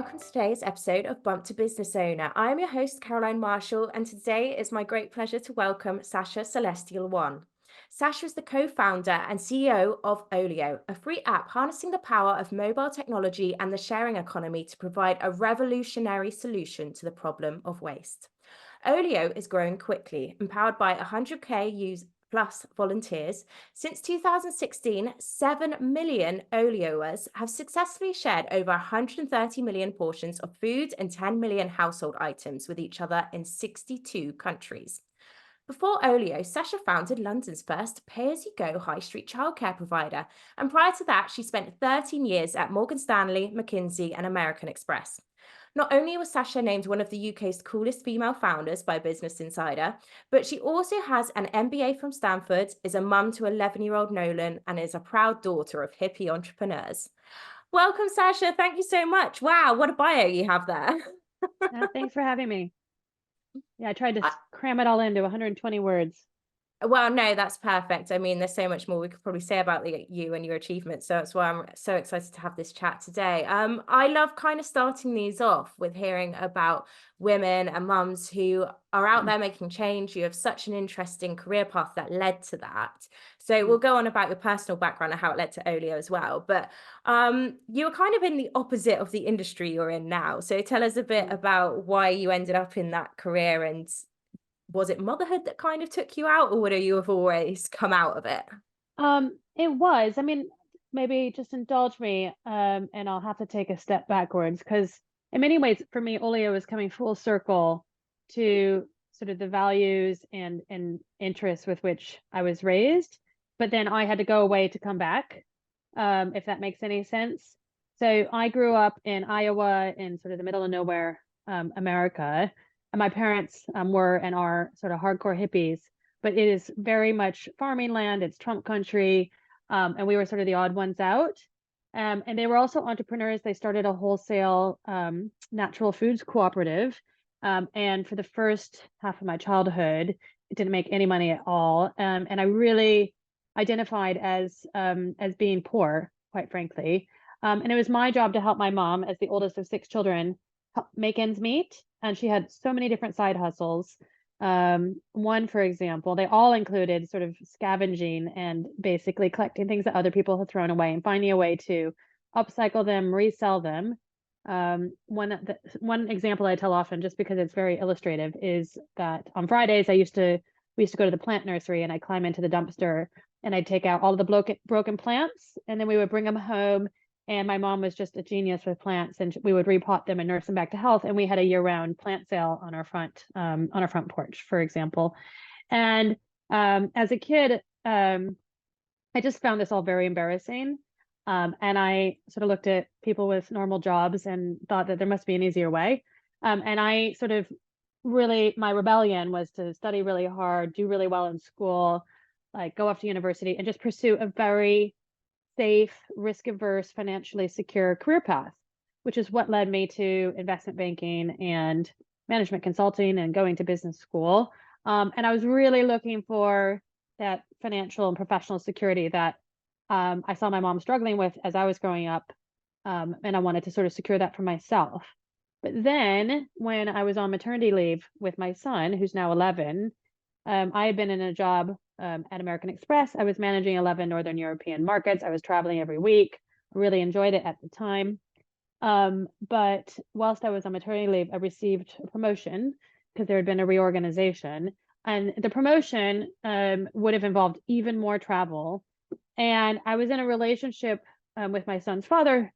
welcome to today's episode of Bump to Business Owner. I am your host, Caroline Marshall, and today it is my great pleasure to welcome Saasha Celestial-One. Saasha is the co-founder and CEO of OLIO, a free app harnessing the power of mobile technology and the sharing economy to provide a revolutionary solution to the problem of waste. OLIO is growing quickly, empowered by 100K plus volunteers. Since 2016, 7 million Olioers have successfully shared over 130 million portions of food and 10 million household items with each other in 62 countries. Before Olio, Saasha founded London's first pay-as-you-go high street childcare provider, and prior to that, she spent 13 years at Morgan Stanley, McKinsey, and American Express. Not only was Saasha named one of the UK's coolest female founders by Business Insider, but she also has an MBA from Stanford, is a mum to 11-year-old Nolan, and is a proud daughter of hippie entrepreneurs. Welcome, Saasha. Thank you so much. Wow, what a bio you have there. Thanks for having me. Yeah, I tried to cram it all into 120 words. Well, no, that's perfect. I mean, there's so much more we could probably say about you and your achievements. So that's why I'm so excited to have this chat today. I love kind of starting these off with hearing about women and mums who are out there making change. You have such an interesting career path that led to that. So we'll go on about your personal background and how it led to Olio as well. But you were kind of in the opposite of the industry you're in now. So tell us a bit about why you ended up in that career, and was it motherhood that kind of took you out, or would you have always come out of it? It was. I mean, maybe just indulge me, and I'll have to take a step backwards because in many ways, for me, Olio is coming full circle to sort of the values and interests with which I was raised, but then I had to go away to come back, if that makes any sense. So I grew up in Iowa, in sort of the middle of nowhere, America. And my parents were and are sort of hardcore hippies, but it is very much farming land. It's Trump country. And we were sort of the odd ones out. And they were also entrepreneurs. They started a wholesale natural foods cooperative. And for the first half of my childhood, it didn't make any money at all. And I really identified as being poor, quite frankly. And it was my job to help my mom, as the oldest of 6 children, make ends meet. And she had so many different side hustles. One, for example, they all included sort of scavenging and basically collecting things that other people had thrown away and finding a way to upcycle them, resell them. One example I tell often, just because it's very illustrative, is that on Fridays we used to go to the plant nursery, and I'd climb into the dumpster and I'd take out all of the broken plants, and then we would bring them home. And my mom was just a genius with plants, and we would repot them and nurse them back to health. And we had a year-round plant sale on our front porch, for example. And as a kid, I just found this all very embarrassing. And I sort of looked at people with normal jobs and thought that there must be an easier way. And I sort of my rebellion was to study really hard, do really well in school, like go off to university and just pursue a very safe, risk-averse, financially secure career path, which is what led me to investment banking and management consulting and going to business school. And I was really looking for that financial and professional security that I saw my mom struggling with as I was growing up. And I wanted to sort of secure that for myself. But then when I was on maternity leave with my son, who's now 11, I had been in a job at American Express. I was managing 11 Northern European markets. I was traveling every week. I really enjoyed it at the time. But whilst I was on maternity leave, I received a promotion because there had been a reorganization. And the promotion would have involved even more travel. And I was in a relationship with my son's father,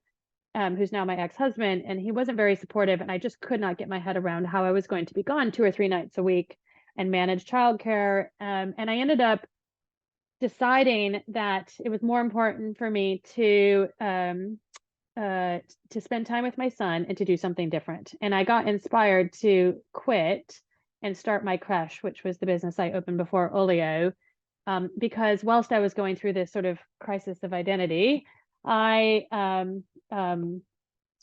who's now my ex-husband, and he wasn't very supportive. And I just could not get my head around how I was going to be gone 2 or 3 nights a week and manage childcare. And I ended up deciding that it was more important for me to spend time with my son and to do something different. And I got inspired to quit and start my creche, which was the business I opened before Olio, because whilst I was going through this sort of crisis of identity, I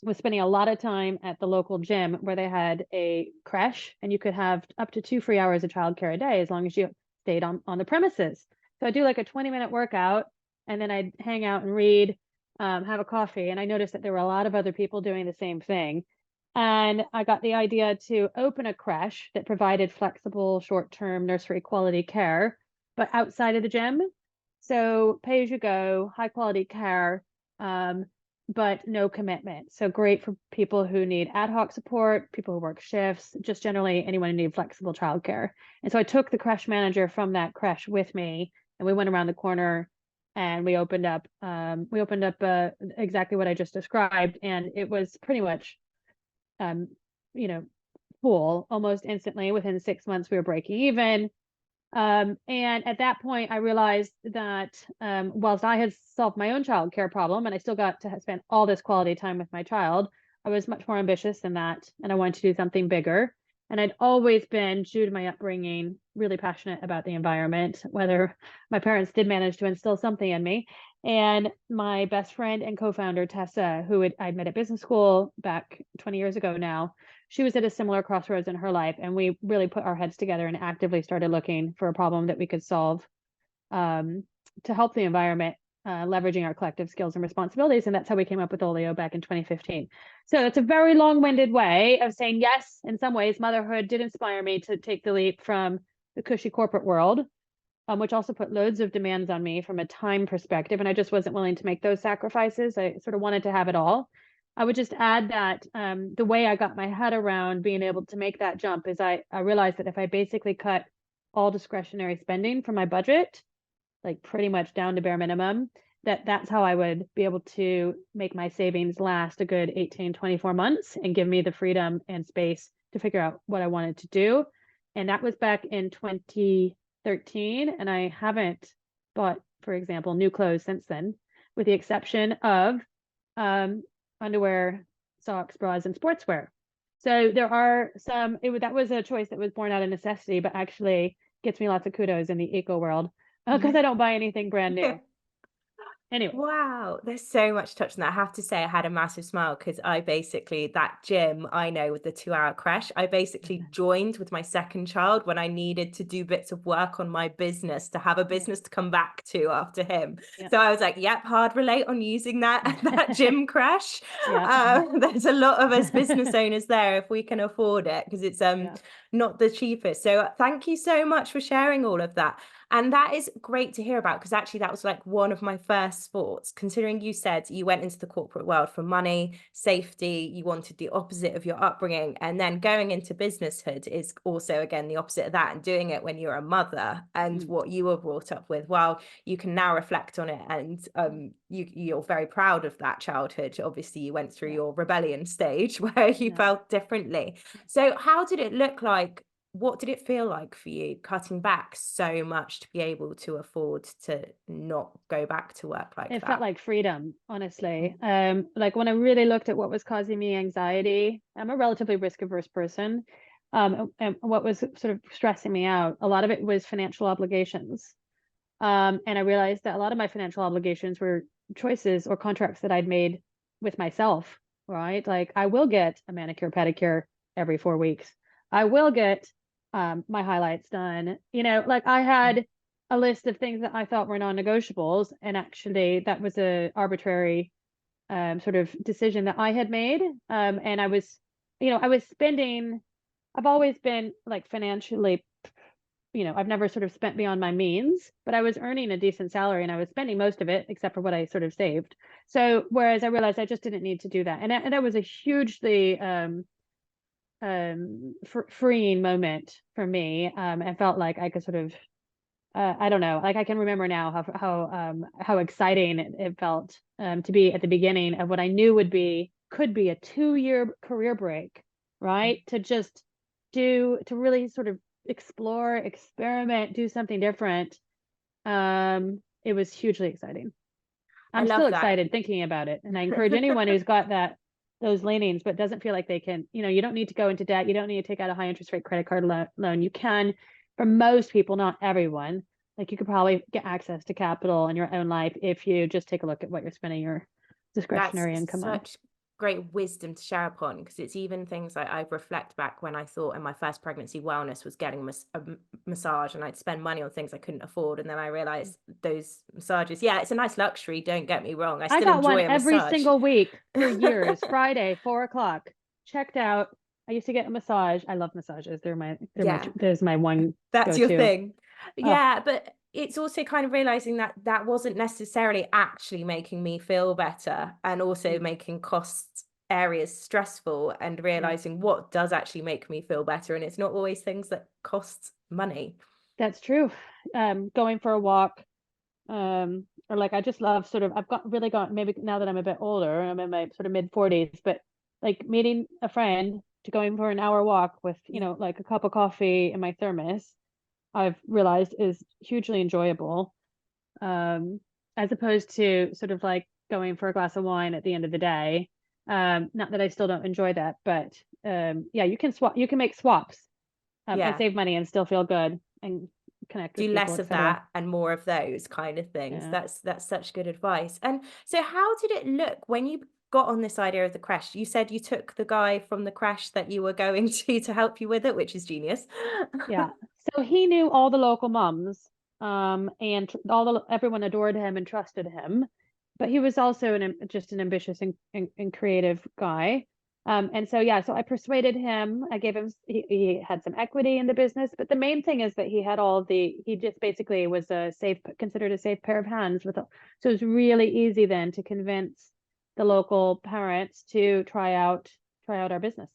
was spending a lot of time at the local gym where they had a creche, and you could have up to 2 free hours of childcare a day as long as you stayed on the premises. So I'd do like a 20-minute workout, and then I'd hang out and read, have a coffee. And I noticed that there were a lot of other people doing the same thing. And I got the idea to open a creche that provided flexible short-term nursery quality care, but outside of the gym. So pay as you go, high quality care, um, but no commitment. So great for people who need ad hoc support, people who work shifts, just generally anyone who needs flexible childcare. And so I took the creche manager from that creche with me, and we went around the corner and we opened up exactly what I just described, and it was pretty much um, you know, full almost instantly. Within 6 months, we were breaking even. And at that point, I realized that whilst I had solved my own childcare problem and I still got to spend all this quality time with my child, I was much more ambitious than that. And I wanted to do something bigger. And I'd always been, due to my upbringing, really passionate about the environment, whether my parents did manage to instill something in me. And my best friend and co-founder, Tessa, I'd met at business school back 20 years ago now, she was at a similar crossroads in her life, and we really put our heads together and actively started looking for a problem that we could solve to help the environment, leveraging our collective skills and responsibilities. And that's how we came up with Olio back in 2015. So it's a very long-winded way of saying, yes, in some ways, motherhood did inspire me to take the leap from the cushy corporate world, which also put loads of demands on me from a time perspective. And I just wasn't willing to make those sacrifices. I sort of wanted to have it all. I would just add that the way I got my head around being able to make that jump is I realized that if I basically cut all discretionary spending from my budget, like pretty much down to bare minimum, that's how I would be able to make my savings last a good 18, 24 months and give me the freedom and space to figure out what I wanted to do. And that was back in 2013. And I haven't bought, for example, new clothes since then, with the exception of underwear, socks, bras, and sportswear. So there are that was a choice that was born out of necessity, but actually gets me lots of kudos in the eco world because I don't buy anything brand new. Anyway. Wow, there's so much to touch on that. I have to say I had a massive smile because that gym I know with the 2-hour crash, I basically joined with my second child when I needed to do bits of work on my business to have a business to come back to after him. Yeah. So I was like, yep, hard relate on using that gym crash. Yeah. There's a lot of us business owners there if we can afford it because it's not the cheapest. So thank you so much for sharing all of that. And that is great to hear about because actually that was like one of my first thoughts, considering you said you went into the corporate world for money, safety, you wanted the opposite of your upbringing. And then going into businesshood is also, again, the opposite of that and doing it when you're a mother and what you were brought up with. Well, you can now reflect on it and you're very proud of that childhood. Obviously, you went through your rebellion stage where you felt differently. So how did it look like? What did it feel like for you cutting back so much to be able to afford to not go back to work like that? It felt like freedom, honestly. Like when I really looked at what was causing me anxiety, I'm a relatively risk-averse person. And what was sort of stressing me out, a lot of it was financial obligations. And I realized that a lot of my financial obligations were choices or contracts that I'd made with myself, right? Like I will get a manicure, pedicure every 4 weeks. I will get my highlights done. Like I had a list of things that I thought were non-negotiables, and actually that was a arbitrary sort of decision that I had made. And I was spending. I've always been like financially, I've never sort of spent beyond my means, but I was earning a decent salary and I was spending most of it except for what I sort of saved. So whereas I realized I just didn't need to do that, and that was a hugely freeing moment for me. I felt like I could sort of I don't know, like I can remember now how exciting it felt to be at the beginning of what I knew could be a 2-year career break, right? To really sort of explore, experiment, do something different. It was hugely exciting. I'm still excited thinking about it, and I encourage anyone who's got those leanings but doesn't feel like they can, you don't need to go into debt, you don't need to take out a high interest rate credit card loan. You can, for most people, not everyone, like you could probably get access to capital in your own life if you just take a look at what you're spending your discretionary income on. Such great wisdom to share upon, because it's even things like I reflect back when I thought in my first pregnancy wellness was getting a massage, and I'd spend money on things I couldn't afford, and then I realized those massages, it's a nice luxury, don't get me wrong, I still got enjoy one a every massage. single week for years. Friday 4 o'clock, checked out. I used to get a massage. I love massages. Yeah, there's my one that's your go-to. thing. Oh, Yeah, but it's also kind of realizing that that wasn't necessarily actually making me feel better, and also mm, making cost areas stressful, and yeah, realizing what does actually make me feel better. And it's not always things that cost money. that's true. Going for a walk, or like I just love sort of I've got really got maybe now that I'm a bit older, I'm in my sort of mid 40s, but like meeting a friend to going for an hour walk with, Yeah. like a cup of coffee in my thermos, I've realized is hugely enjoyable. Um, as opposed to sort of like going for a glass of wine at the end of the day. Not that I still don't enjoy that, but yeah, you can make swaps, and Yeah. save money and still feel good and connect with Do people, less of etc. that and more of those kind of things. Yeah. That's such good advice. And so how did it look when you got on this idea of the crash? You said you took the guy from the crash that you were going to help you with it, which is genius. Yeah. So he knew all the local moms, and everyone adored him and trusted him. But he was also just an ambitious and creative guy. And so yeah, so I persuaded him. I gave him he had some equity in the business, but the main thing is that he just basically was considered a safe pair of hands so it was really easy then to convince the local parents to try out our business.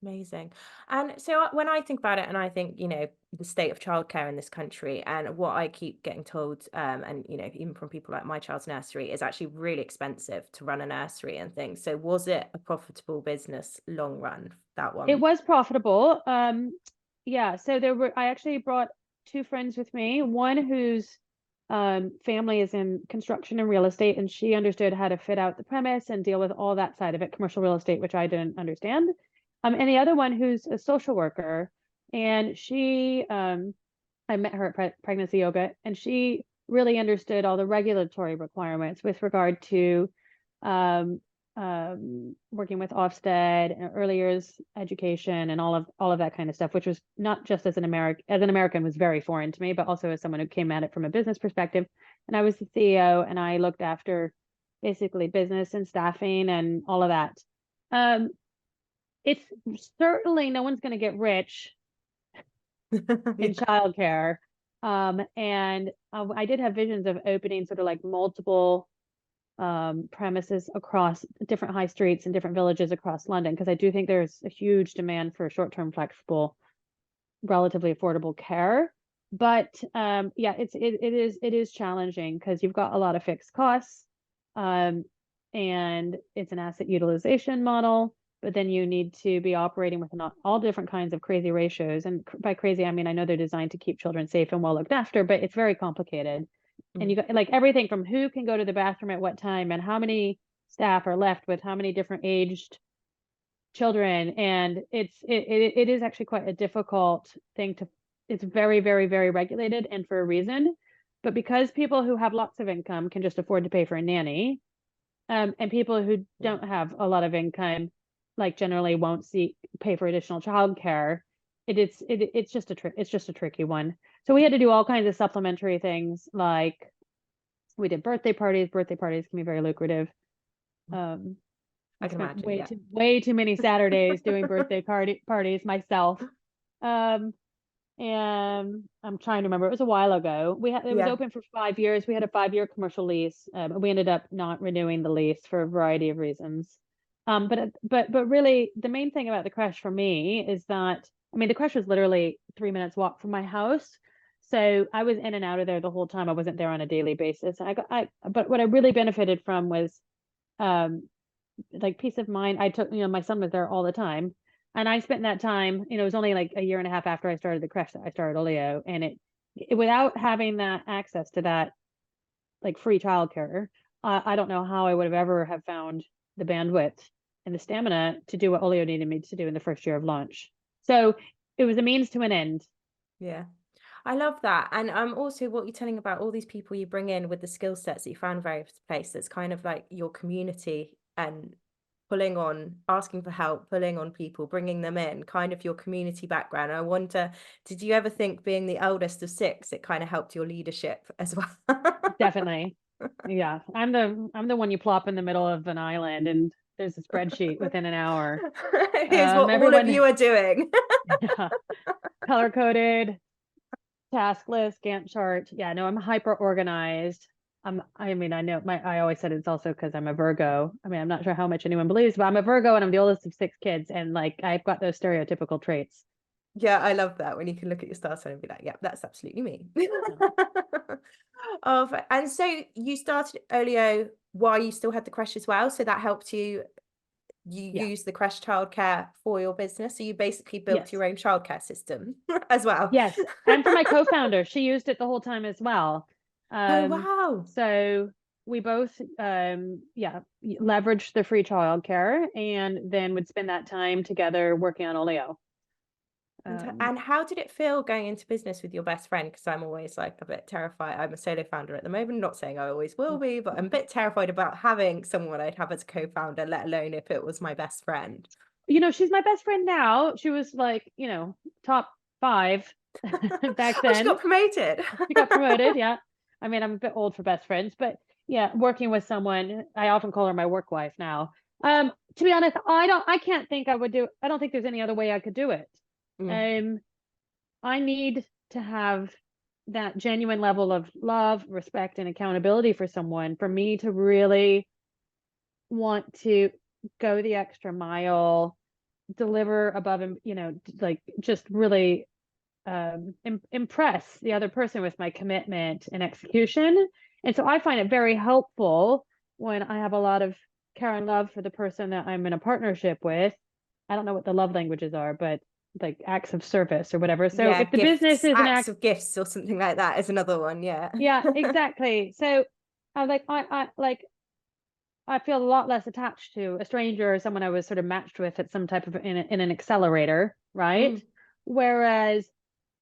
Amazing. And so when I think about it, and I think, the state of childcare in this country, and what I keep getting told, and, even from people like my child's nursery, is actually really expensive to run a nursery and things. So was it a profitable business long run, that It one? was profitable. Yeah, so I actually brought two friends with me, one whose family is in construction and real estate, and she understood how to fit out the premise and deal with all that side of it, commercial real estate, which I didn't understand. And the other one who's a social worker, and I met her at pregnancy yoga, and she really understood all the regulatory requirements with regard to um, working with Ofsted and early years education and all of that kind of stuff, which was not just as an American was very foreign to me, but also as someone who came at it from a business perspective. And I was the CEO, and I looked after basically business and staffing and all of that. Um, it's certainly no one's going to get rich in Yeah. childcare. And I did have visions of opening sort of like multiple premises across different high streets and different villages across London, because I do think there's a huge demand for short-term flexible, relatively affordable care. But yeah, it is challenging because you've got a lot of fixed costs, um, and it's an asset utilization model. But then you need to be operating with all different kinds of crazy ratios. And by crazy, I mean I know they're designed to keep children safe and well looked after, but it's very complicated. And Mm. you got like everything from who can go to the bathroom at what time and how many staff are left with how many different aged children. And it is actually quite a difficult thing it's very, very, very regulated, and for a reason. But because people who have lots of income can just afford to pay for a nanny, and people who Yeah. don't have a lot of income, like generally won't pay for additional childcare. It's just a tricky one. So we had to do all kinds of supplementary things, like we did birthday parties. Birthday parties can be very lucrative. Um, I I can spent imagine. Yeah. way too many Saturdays doing birthday parties myself. Um, and I'm trying to remember. It was a while ago. It was Yeah. open for 5 years. We had a 5-year commercial lease. We ended up not renewing the lease for a variety of reasons. But really, the main thing about the crash for me is that, I mean, the crash was literally 3 minutes walk from my house. So I was in and out of there the whole time. I wasn't there on a daily basis. But what I really benefited from was um like peace of mind. I took, my son was there all the time. And I spent that time, it was only like a year and a half after I started the crash that I started Olio. And without having that access to that like free childcare, I don't know how I would have ever have found the bandwidth and the stamina to do what Olio needed me to do in the first year of launch. So it was a means to an end. Yeah. I love that. And also what you're telling about all these people you bring in with the skill sets that you found various place, that's kind of like your community, and pulling on, asking for help, pulling on people, bringing them in, kind of your community background. I wonder, did you ever think being the eldest of six, it kind of helped your leadership as well? Definitely. Yeah. I'm the one you plop in the middle of an island and there's a spreadsheet within an hour. Here's what all of you are doing. Yeah, color coded, task list, Gantt chart. Yeah, no, I'm hyper organized. I mean, I always said it's also because I'm a Virgo. I mean, I'm not sure how much anyone believes, but I'm a Virgo and I'm the oldest of 6 kids. And like, I've got those stereotypical traits. Yeah, I love that when you can look at your star sign and be like, yeah, that's absolutely me. And so you started Olio while you still had the creche as well. So that helped you Yeah. use the creche childcare for your business. So you basically built Yes. your own childcare system as well. Yes. And for my co-founder, she used it the whole time as well. Oh, wow. So we both leveraged the free childcare and then would spend that time together working on Olio. And how did it feel going into business with your best friend? Because I'm always like a bit terrified. I'm a solo founder at the moment, not saying I always will be, but I'm a bit terrified about having someone I'd have as a co-founder, let alone if it was my best friend. She's my best friend now. She was like, top 5 back Oh, she then. got promoted. She got promoted. Yeah. I mean, I'm a bit old for best friends, but yeah, working with someone, I often call her my work wife now. To be honest, I don't think there's any other way I could do it. Mm. I need to have that genuine level of love, respect, and accountability for someone for me to really want to go the extra mile, deliver above and, like just really impress the other person with my commitment and execution. And so I find it very helpful when I have a lot of care and love for the person that I'm in a partnership with. I don't know what the love languages are, but like acts of service or whatever. So Yeah, if the business gifts, is an acts act, of gifts or something like that is another one. Yeah. yeah, exactly. So I feel a lot less attached to a stranger or someone I was sort of matched with at some type of in an accelerator, right? Mm. Whereas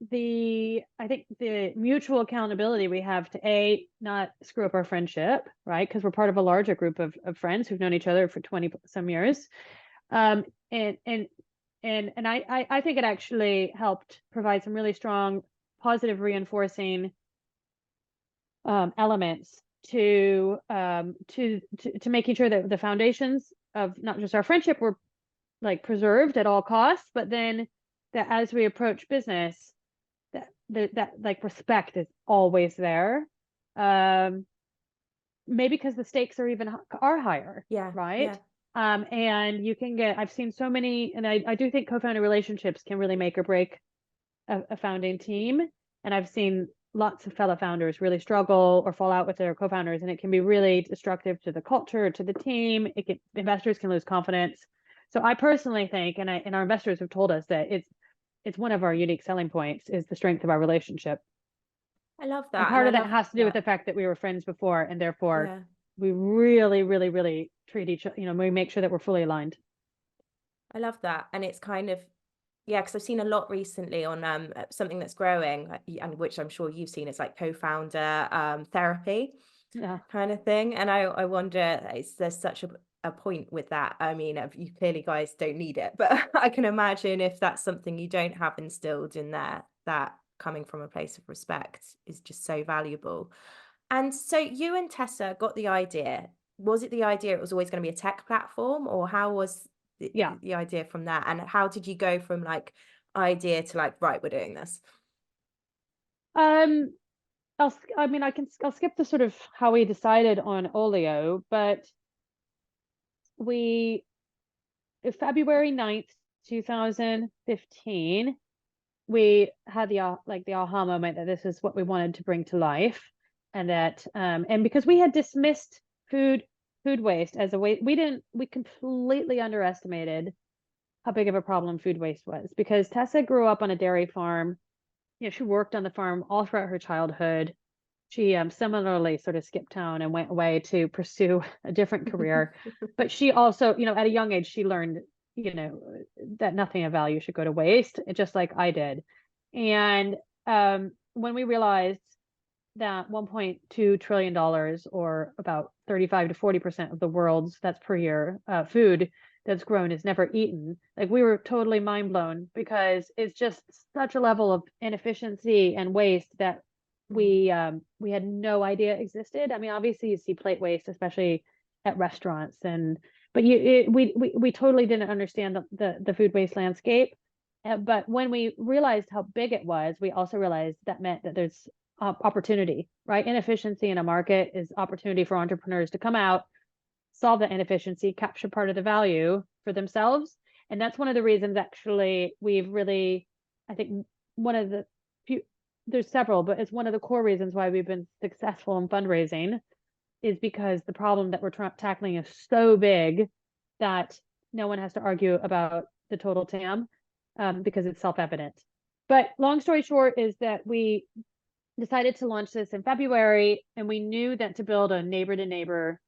I think the mutual accountability we have to not screw up our friendship, right? Because we're part of a larger group of friends who've known each other for 20 some years. And I think it actually helped provide some really strong positive reinforcing elements to making sure that the foundations of not just our friendship were like preserved at all costs, but then that as we approach business, that like respect is always there. Maybe because the stakes are higher, Yeah. right? Yeah. And I've seen so many, and I do think co-founder relationships can really make or break a founding team. And I've seen lots of fellow founders really struggle or fall out with their co-founders, and it can be really destructive to the culture, to the team. Investors can lose confidence. So I personally think, and our investors have told us that it's one of our unique selling points is the strength of our relationship. I love And that. And part I of that love has to do with that. the fact that we were friends before, and therefore Yeah. we really, really, really treat each other, we make sure that we're fully aligned. I love that. And it's kind of, yeah, because I've seen a lot recently on something that's growing, and which I'm sure you've seen, is like co-founder therapy Yeah. kind of thing. And I wonder, there's such a point with that. I mean, you clearly guys don't need it, but I can imagine if that's something you don't have instilled in there, that coming from a place of respect is just so valuable. And so you and Tessa got the idea. Was it the idea it was always going to be a tech platform, or how was Yeah. the idea from that? And how did you go from like idea to like, right, we're doing this? Um, I'll skip the sort of how we decided on Olio, but we February 9th, 2015, we had the aha moment that this is what we wanted to bring to life. And that and because we had dismissed food waste as a way, we completely underestimated how big of a problem food waste was, because Tessa grew up on a dairy farm. She worked on the farm all throughout her childhood. She similarly sort of skipped town and went away to pursue a different career. But she also, at a young age, she learned, that nothing of value should go to waste, just like I did. And when we realized that $1.2 trillion, or about 35 to 40% of the world's, that's per year, food that's grown is never eaten, like we were totally mind blown, because it's just such a level of inefficiency and waste that we had no idea existed. I mean, obviously you see plate waste, especially at restaurants, but we totally didn't understand the food waste landscape. But when we realized how big it was, we also realized that meant that there's opportunity, right? Inefficiency in a market is opportunity for entrepreneurs to come out, solve the inefficiency, capture part of the value for themselves. And that's one of the reasons actually we've really, I think one of the few, there's several, but it's one of the core reasons why we've been successful in fundraising is because the problem that we're tackling is so big that no one has to argue about the total TAM because it's self-evident. But long story short is that we decided to launch this in February, and we knew that to build a neighbor-to-neighbor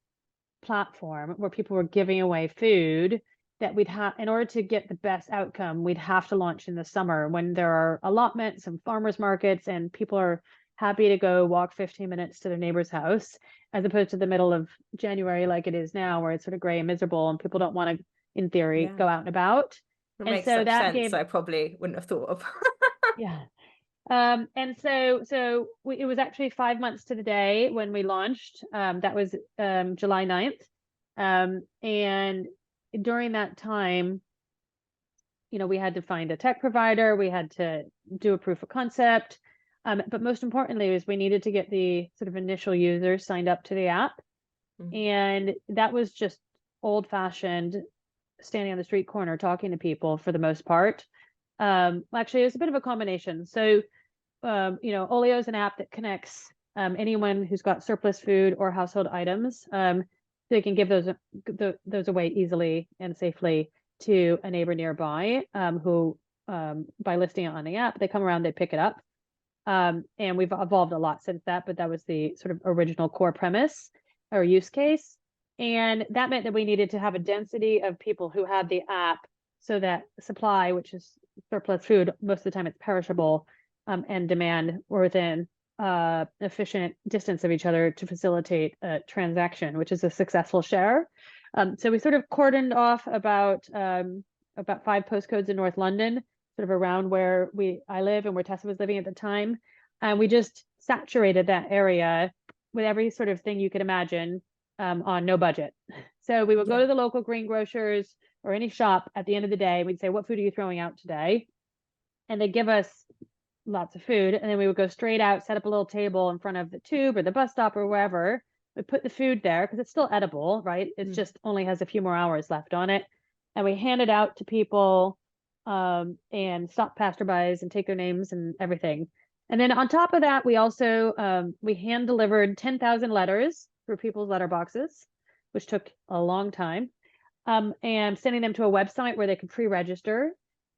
platform where people were giving away food, that we'd have, in order to get the best outcome, we'd have to launch in the summer when there are allotments and farmers markets and people are happy to go walk 15 minutes to their neighbor's house, as opposed to the middle of January like it is now, where it's sort of gray and miserable and people don't want to, in theory, go out and about. It And makes so such that sense. gave, I probably wouldn't have thought of. yeah. And so it was actually 5 months to the day when we launched. That was July 9th. And during that time, we had to find a tech provider, we had to do a proof of concept. But most importantly is we needed to get the sort of initial users signed up to the app. And that was just old-fashioned, standing on the street corner talking to people for the most part. Actually, it was a bit of a combination. So, OLIO is an app that connects anyone who's got surplus food or household items. They can give those away easily and safely to a neighbor nearby who, by listing it on the app, they come around, they pick it up. And we've evolved a lot since that, but that was the sort of original core premise or use case. And that meant that we needed to have a density of people who had the app so that supply, which is surplus food, most of the time it's perishable, and demand were within efficient distance of each other to facilitate a transaction, which is a successful share. So we sort of cordoned off about 5 postcodes in North London, sort of around where I live and where Tessa was living at the time. And we just saturated that area with every sort of thing you could imagine on no budget. So we would go to the local greengrocers or any shop at the end of the day. We'd say, what food are you throwing out today? And they'd give us lots of food. And then we would go straight out, set up a little table in front of the tube or the bus stop or wherever. We put the food there because it's still edible, right? It just only has a few more hours left on it. And we hand it out to people and stop passerbys and take their names and everything. And then on top of that, we also, we hand delivered 10,000 letters through people's letterboxes, which took a long time, and sending them to a website where they could pre-register.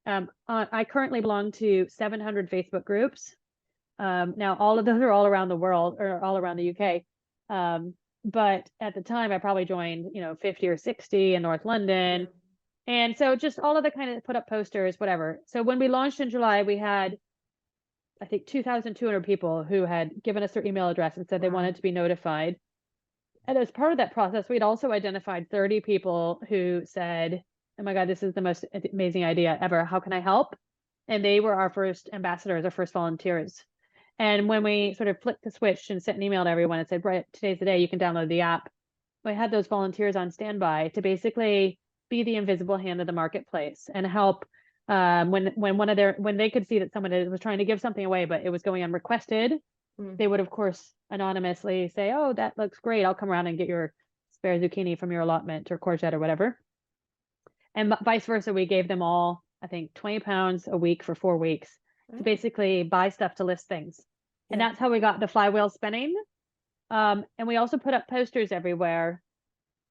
I currently belong to 700 Facebook groups. Now all of those are all around the world or all around the UK. But at the time I probably joined, 50 or 60 in North London. And so just all of the kind of put up posters, whatever. So when we launched in July, we had, I think, 2,200 people who had given us their email address and said they wanted to be notified. And as part of that process, we'd also identified 30 people who said, oh my God, this is the most amazing idea ever. How can I help? And they were our first ambassadors, our first volunteers. And when we sort of flipped the switch and sent an email to everyone and said, right, today's the day you can download the app, we had those volunteers on standby to basically be the invisible hand of the marketplace and help when they could see that someone was trying to give something away, but it was going unrequested. They would, of course, anonymously say, oh, that looks great. I'll come around and get your spare zucchini from your allotment or courgette or whatever. And vice versa, we gave them all, I think, £20 a week for 4 weeks to basically buy stuff to list things. And that's how we got the flywheel spinning. And we also put up posters everywhere.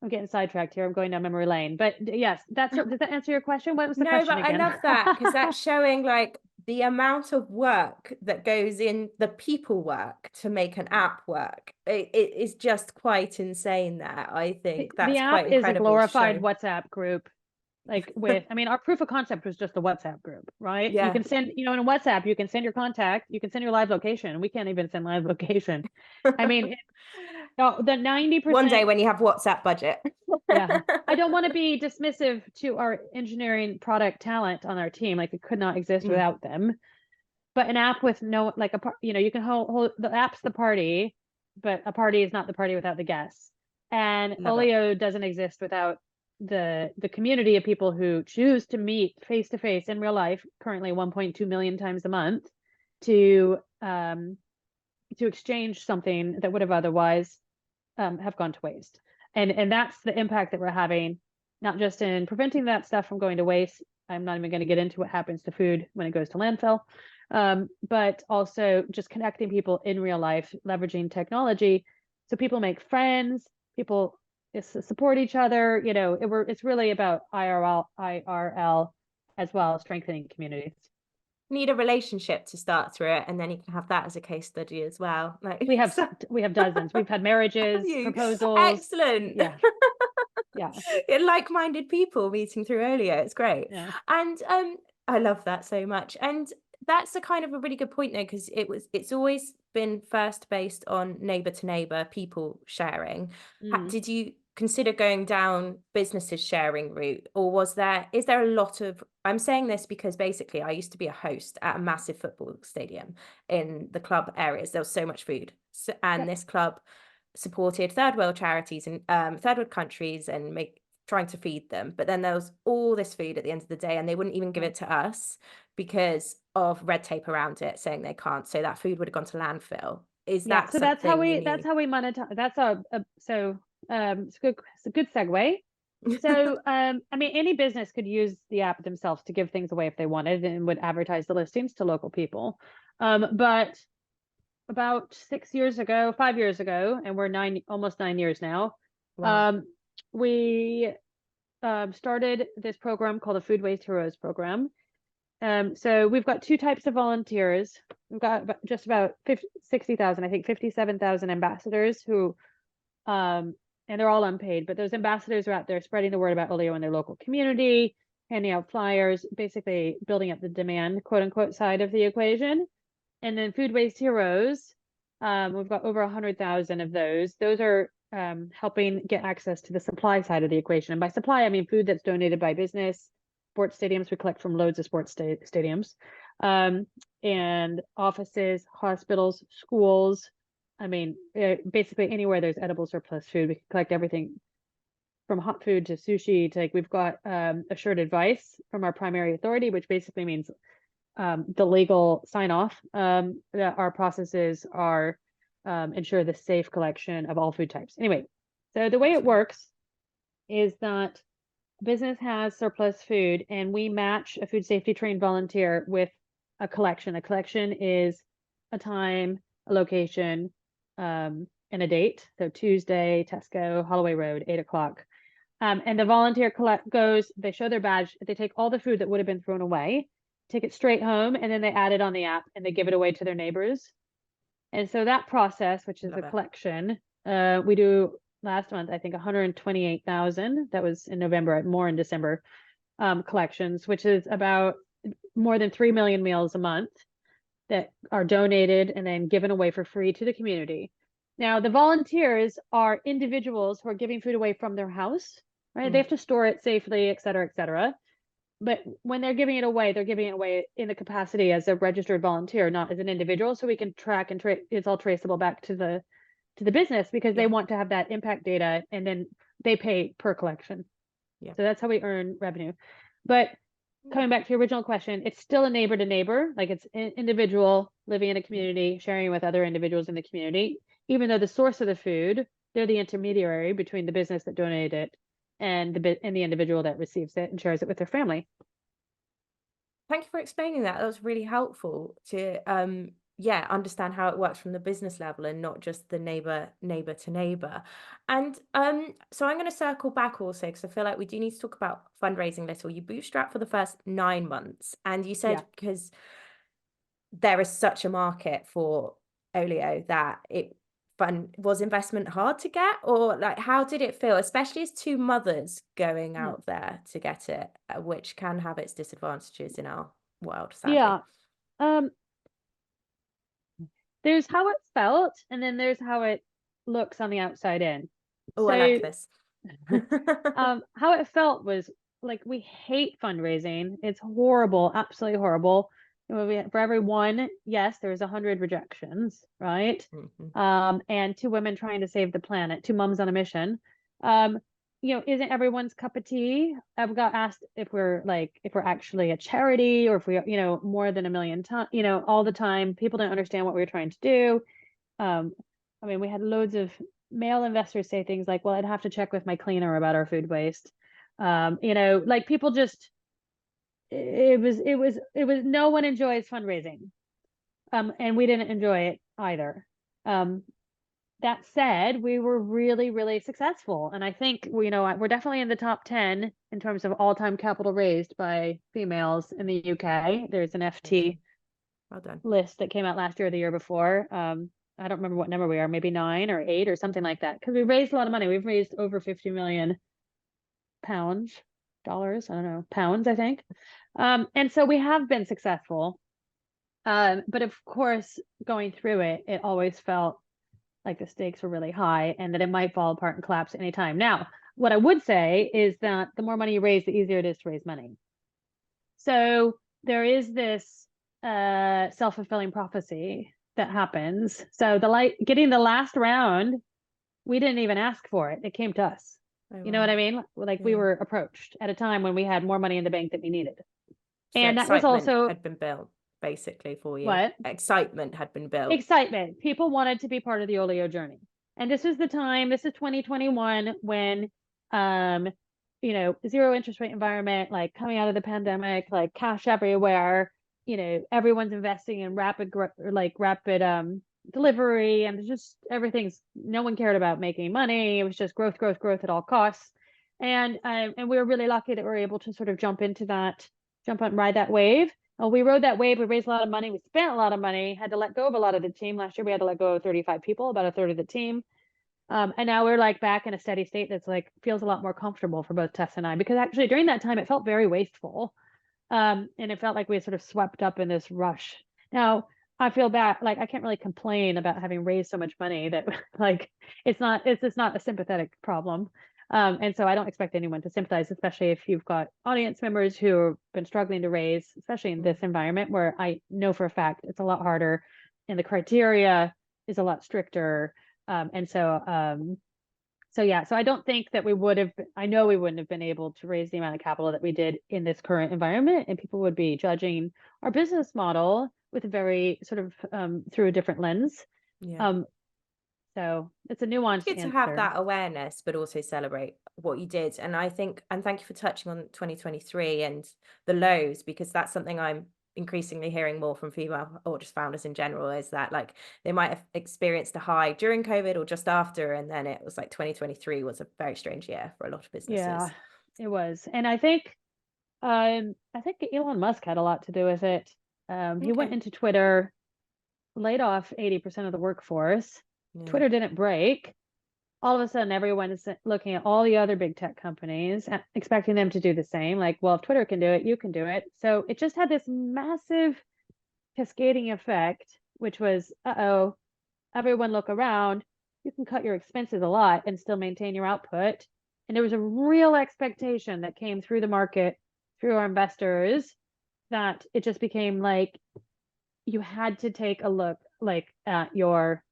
I'm getting sidetracked here. I'm going down memory lane. But yes, does that answer your question? What was the question again? I love that because that's showing like the amount of work that goes in, the people work to make an app work. It is just quite insane there. I think that's the app quite incredible. is a glorified WhatsApp group. Like our proof of concept was just a WhatsApp group, right? You can send, in a WhatsApp, you can send your contact, you can send your live location. We can't even send live location. I mean, the 90%. One day when you have WhatsApp budget. Yeah. I don't want to be dismissive to our engineering product talent on our team. Like it could not exist without them. But an app with no, like you can hold the app's the party, but a party is not the party without the guests. And OLIO doesn't exist without the community of people who choose to meet face to face in real life, currently 1.2 million times a month, to exchange something that would have otherwise have gone to waste. And that's the impact that we're having, not just in preventing that stuff from going to waste. I'm not even going to get into what happens to food when it goes to landfill, but also just connecting people in real life, leveraging technology so people make friends, people support each other. You know, it's really about IRL as well, strengthening communities. Need a relationship to start through it, and then you can have that as a case study as well. Like, We have dozens. We've had marriages, you proposals. excellent. Yeah. Yeah. Like-minded people meeting through Olio. It's great. Yeah. And I love that so much. And that's a kind of a really good point though, because it's always been first based on neighbor to neighbor, people sharing. Mm. Did you consider going down businesses sharing route, or is there a lot of, I'm saying this because basically I used to be a host at a massive football stadium in the club areas. There was so much food. And Yep. this club supported third world charities and third world countries and trying to feed them. But then there was all this food at the end of the day, and they wouldn't even give it to us because of red tape around it saying they can't. So that food would have gone to landfill. Is Yeah. that So that's how something you we knew? monetize. That's it's a good segue. So I mean, any business could use the app themselves to give things away if they wanted, and would advertise the listings to local people. But about 6 years ago, 5 years ago, and we're almost 9 years now. Wow. We started this program called the Food Waste Heroes program. So we've got two types of volunteers. We've got just about 60,000, I think 57,000 ambassadors who, and they're all unpaid, but those ambassadors are out there spreading the word about Olio in their local community, handing out flyers, basically building up the demand, quote unquote, side of the equation. And then Food Waste Heroes, we've got over 100,000 of those. Those are helping get access to the supply side of the equation. And by supply, I mean food that's donated by business, sports stadiums. We collect from loads of sports stadiums, and offices, hospitals, schools. I mean, basically anywhere there's edible surplus food, we can collect everything from hot food to sushi. We've got assured advice from our primary authority, which basically means the legal sign off that our processes are ensure the safe collection of all food types. Anyway, so the way it works is that business has surplus food and we match a food safety trained volunteer with a collection. A collection is a time, a location, and a date. So Tuesday, Tesco, Holloway Road, 8:00. And the volunteer goes, they show their badge, they take all the food that would have been thrown away, take it straight home, and then they add it on the app and they give it away to their neighbors. And so that process, which is a collection, we do last month, I think 128,000. That was in November, more in December, collections, which is about more than 3 million meals a month that are donated and then given away for free to the community. Now, the volunteers are individuals who are giving food away from their house, right? They have to store it safely, et cetera, et cetera. But when they're giving it away, they're giving it away in the capacity as a registered volunteer, not as an individual. So we can track and it's all traceable back to the business because they want to have that impact data, and then they pay per collection. So that's how we earn revenue. But coming back to your original question, it's still a neighbor to neighbor, like it's an individual living in a community, sharing with other individuals in the community, even though the source of the food, they're the intermediary between the business that donated it and the individual that receives it and shares it with their family. Thank you for explaining that. That was really helpful to understand how it works from the business level and not just the neighbor to neighbor. And so I'm going to circle back also because I feel like we do need to talk about fundraising a little. You bootstrapped for the first 9 months, and you said because there is such a market for Olio that was investment hard to get, or like how did it feel, especially as two mothers going out there to get it, which can have its disadvantages in our world, sadly. There's how it felt, and then there's how it looks on the outside in. Oh, I like this. How it felt was like, we hate fundraising. It's horrible, absolutely horrible. For every one yes, there's 100 rejections, right? And two women trying to save the planet, two moms on a mission. isn't everyone's cup of tea. I've got asked if we're actually a charity, or if we, more than a million times, all the time. People don't understand what we're trying to do. I mean, we had loads of male investors say things like, well, I'd have to check with my cleaner about our food waste. Like people just, it was no one enjoys fundraising. And we didn't enjoy it either. Um, that said, we were really, really successful. And I think, we're definitely in the top 10 in terms of all-time capital raised by females in the UK. There's an FT Well done. list that came out last year or the year before. I don't remember what number we are, maybe 9 or 8 or something like that. Because we raised a lot of money. We've raised over 50 million pounds, dollars, I don't know, pounds, I think. And so we have been successful. But of course, going through it, it always felt like the stakes were really high and that it might fall apart and collapse anytime. Now, what I would say is that the more money you raise, the easier it is to raise money. So there is this self-fulfilling prophecy that happens. So getting the last round, we didn't even ask for it. It came to us. Oh, You know what wow. I mean? Like we Yeah. were approached at a time when we had more money in the bank than we needed. So And that was excitement also had been built basically for you. what? Excitement had been built. Excitement. People wanted to be part of the Olio journey. And this is 2021 when zero interest rate environment, like coming out of the pandemic, like cash everywhere, everyone's investing in rapid delivery, and just no one cared about making money. It was just growth, growth, growth at all costs. And we were really lucky that we were able to sort of jump on, ride that wave. We rode that wave. We raised a lot of money. We spent a lot of money, had to let go of a lot of the team. Last year, we had to let go of 35 people, about a third of the team. And now we're like back in a steady state that's like feels a lot more comfortable for both Tess and I, because actually during that time, it felt very wasteful. And it felt like we had sort of swept up in this rush. Now, I feel bad. Like I can't really complain about having raised so much money that like it's just not a sympathetic problem. And so I don't expect anyone to sympathize, especially if you've got audience members who have been struggling to raise, especially in this environment where I know for a fact it's a lot harder and the criteria is a lot stricter. So I don't think that I know we wouldn't have been able to raise the amount of capital that we did in this current environment, and people would be judging our business model with a very sort of through a different lens. Yeah. So it's a nuanced Good to have answer. that awareness, but also celebrate what you did. And I think, and thank you for touching on 2023 and the lows, because that's something I'm increasingly hearing more from female or just founders in general, is that like they might have experienced a high during COVID or just after, and then it was like 2023 was a very strange year for a lot of businesses. Yeah, it was. And I think Elon Musk had a lot to do with it. He went Okay. into Twitter, laid off 80% of the workforce. Yeah. Twitter didn't break. All of a sudden, everyone is looking at all the other big tech companies, expecting them to do the same. Like, well, if Twitter can do it, you can do it. So it just had this massive cascading effect, which was, uh-oh, everyone look around. You can cut your expenses a lot and still maintain your output. And there was a real expectation that came through the market, through our investors, that it just became like you had to take a look like at your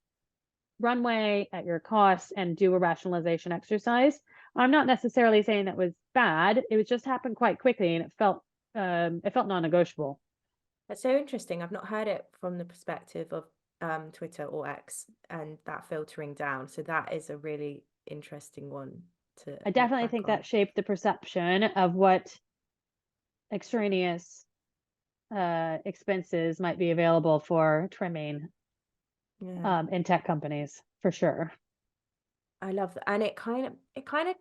runway, at your costs, and do a rationalization exercise. I'm not necessarily saying that was bad. It was just happened quite quickly, and it felt non-negotiable. That's so interesting. I've not heard it from the perspective of Twitter or X and that filtering down. So that is a really interesting one to I look definitely back think on. that shaped the perception of what extraneous expenses might be available for trimming Yeah. in tech companies, for sure. I love that. And it kind of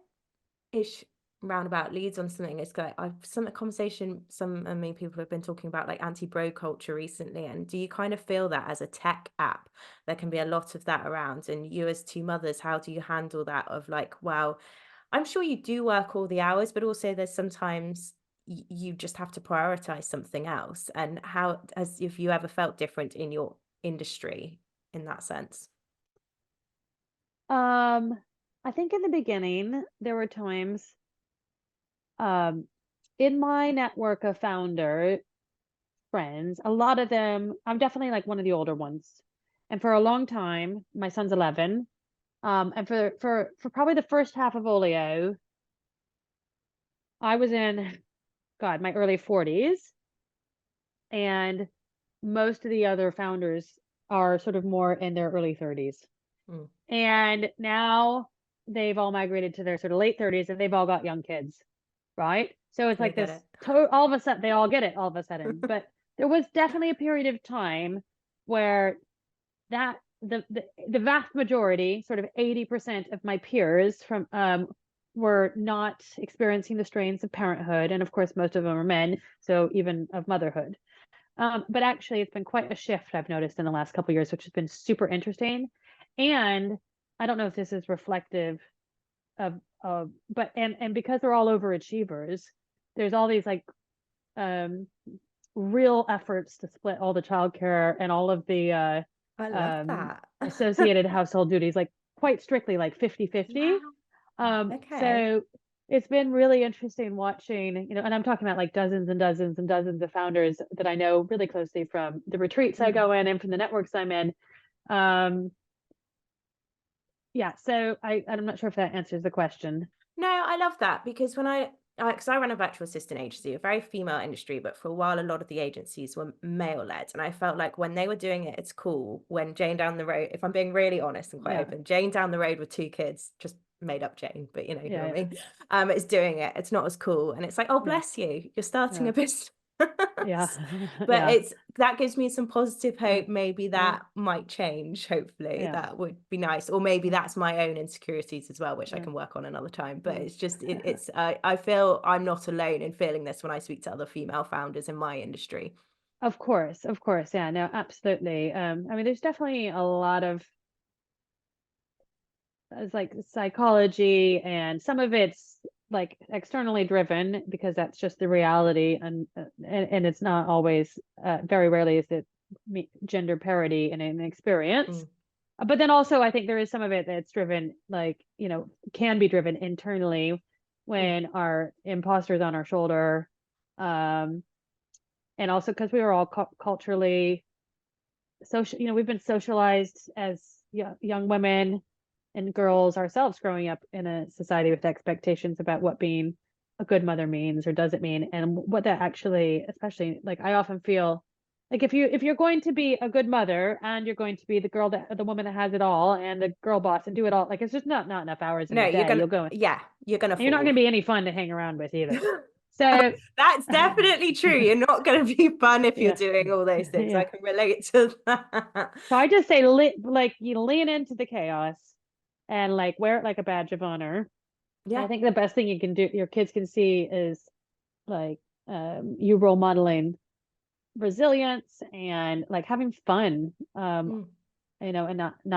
ish roundabout leads on something. It's like I've some conversation, I mean, people have been talking about like anti-bro culture recently. And do you kind of feel that as a tech app, there can be a lot of that around? And you as two mothers, how do you handle that of like, well, I'm sure you do work all the hours, but also there's sometimes you just have to prioritize something else. And how has if you ever felt different in your industry in that sense? Um, I think in the beginning there were times um in my network of founder friends, a lot of them, I'm definitely like one of the older ones. And for a long time, my son's 11. And for probably the first half of Olio, I was in, God, my early 40s, and most of the other founders are sort of more in their early 30s. Mm, And now they've all migrated to their sort of late 30s and they've all got young kids, right? So it's they like get this it. all of a sudden they all get it all of a sudden. But there was definitely a period of time where that the vast majority, sort of 80% of my peers from were not experiencing the strains of parenthood, and of course most of them are men, so even of motherhood. But actually, it's been quite a shift I've noticed in the last couple of years, which has been super interesting. And I don't know if this is reflective of, but and because they're all overachievers, there's all these like um real efforts to split all the childcare and all of the I love um that. associated household duties, like quite strictly, like 50-50. Wow. Okay. So it's been really interesting watching, and I'm talking about like dozens and dozens and dozens of founders that I know really closely from the retreats I Mm. go in and from the networks I'm in. Um, yeah, so I'm not sure if that answers the question. No, I love that because because I run a virtual assistant agency, a very female industry, but for a while, a lot of the agencies were male led. And I felt like when they were doing it, it's cool. When Jane down the road, if I'm being really honest and quite Yeah, open, Jane down the road with two kids, just made up Jane, but you know what I yeah, mean? Is doing it. It's not as cool. And it's like, oh, yeah, bless you, you're starting yeah, a business. yeah, But yeah, it's that gives me some positive yeah, hope. Maybe yeah, that might change. Hopefully, yeah, that would be nice. Or maybe that's my own insecurities as well, which I yeah, can work on another time. But yeah. it's just it's I feel I'm not alone in feeling this when I speak to other female founders in my industry. Of course, yeah, no, absolutely. I mean, there's definitely a lot of it's like psychology, and some of it's like externally driven because that's just the reality, and it's not always, very rarely is it gender parity in an experience. Mm, But then also I think there is some of it that's driven, like, can be driven internally mm, when our imposter's on our shoulder. Um, and also because we were all culturally social, we've been socialized as young women and girls ourselves, growing up in a society with expectations about what being a good mother means or doesn't mean, and what that actually, especially, like, I often feel like if you're going to be a good mother and you're going to be the woman that has it all and the girl boss and do it all, like, it's just not enough hours in no, a day. You'll go, and yeah, you're gonna you're not going fall. to be any fun to hang around with either. So That's definitely true. You're not going to be fun if you're yeah, doing all those things. I yeah. can relate to that. So I just say, like, you lean into the chaos and like wear it like a badge of honor. And I Yeah. think the best thing you can do, your kids can see, is like, you role modeling resilience and like having fun, Mm. and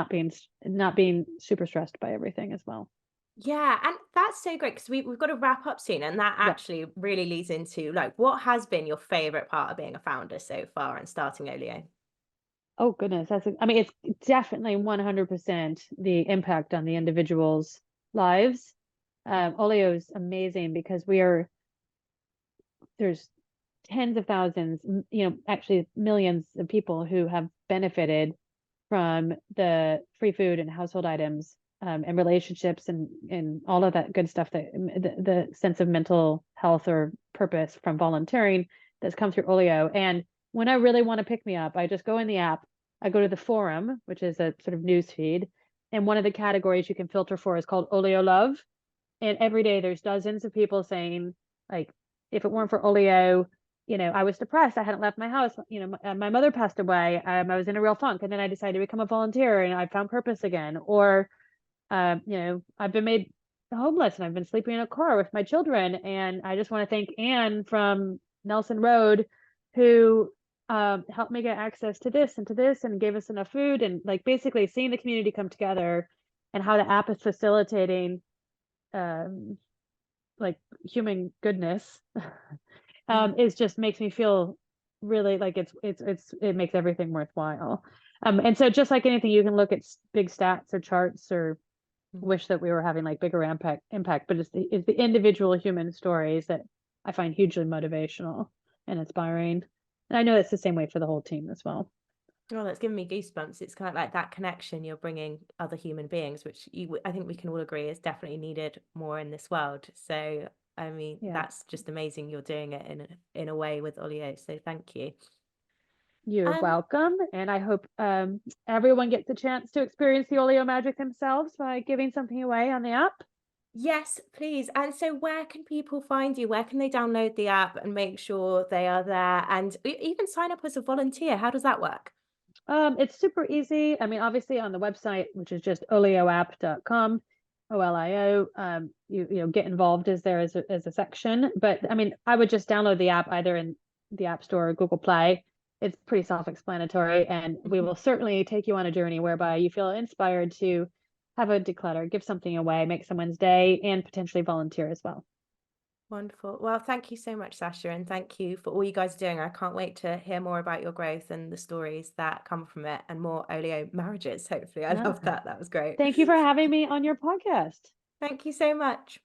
not being super stressed by everything as well. Yeah, and that's so great because we've got to wrap up soon. And that Yeah. actually really leads into like what has been your favorite part of being a founder so far and starting Olio? Oh goodness, I mean, it's definitely 100% the impact on the individual's lives. Olio is amazing because there's tens of thousands, actually millions of people who have benefited from the free food and household items, and relationships and all of that good stuff, that the sense of mental health or purpose from volunteering that's come through Olio. And when I really want to pick me up, I just go in the app. I go to the forum, which is a sort of news feed, and one of the categories you can filter for is called Olio Love. And every day there's dozens of people saying, like, if it weren't for Olio, I was depressed, I hadn't left my house, my mother passed away, I was in a real funk, and then I decided to become a volunteer and I found purpose again. Or I've been made homeless and I've been sleeping in a car with my children, and I just want to thank Anne from Nelson Road, who helped me get access to this and to this and gave us enough food. And like, basically seeing the community come together and how the app is facilitating, um, like, human goodness, Yeah. is just makes me feel really like it makes everything worthwhile. And so, just like anything, you can look at big stats or charts or Mm. wish that we were having like bigger impact, but it's the individual human stories that I find hugely motivational and inspiring. And I know it's the same way for the whole team as well. Well, that's giving me goosebumps. It's kind of like that connection you're bringing other human beings, which I think we can all agree is definitely needed more in this world. So I mean, Yeah. that's just amazing. You're doing it in a way with Olio. So thank you. You're Um, welcome. And I hope everyone gets a chance to experience the Olio magic themselves by giving something away on the app. yes, please. And so where can people find you? Where can they download the app and make sure they are there and even sign up as a volunteer? How does that work? It's super easy. I mean, obviously on the website, which is just olioapp.com, OLIO, get involved is there as a section. But I mean, I would just download the app either in the App Store or Google Play. It's pretty self-explanatory, and we will certainly take you on a journey whereby you feel inspired to have a declutter, give something away, make someone's day, and potentially volunteer as well. Wonderful. Well, thank you so much, Sasha, and thank you for all you guys are doing. I can't wait to hear more about your growth and the stories that come from it and more Olio marriages, hopefully. I No, love that. That was great. thank you for having me on your podcast. Thank you so much.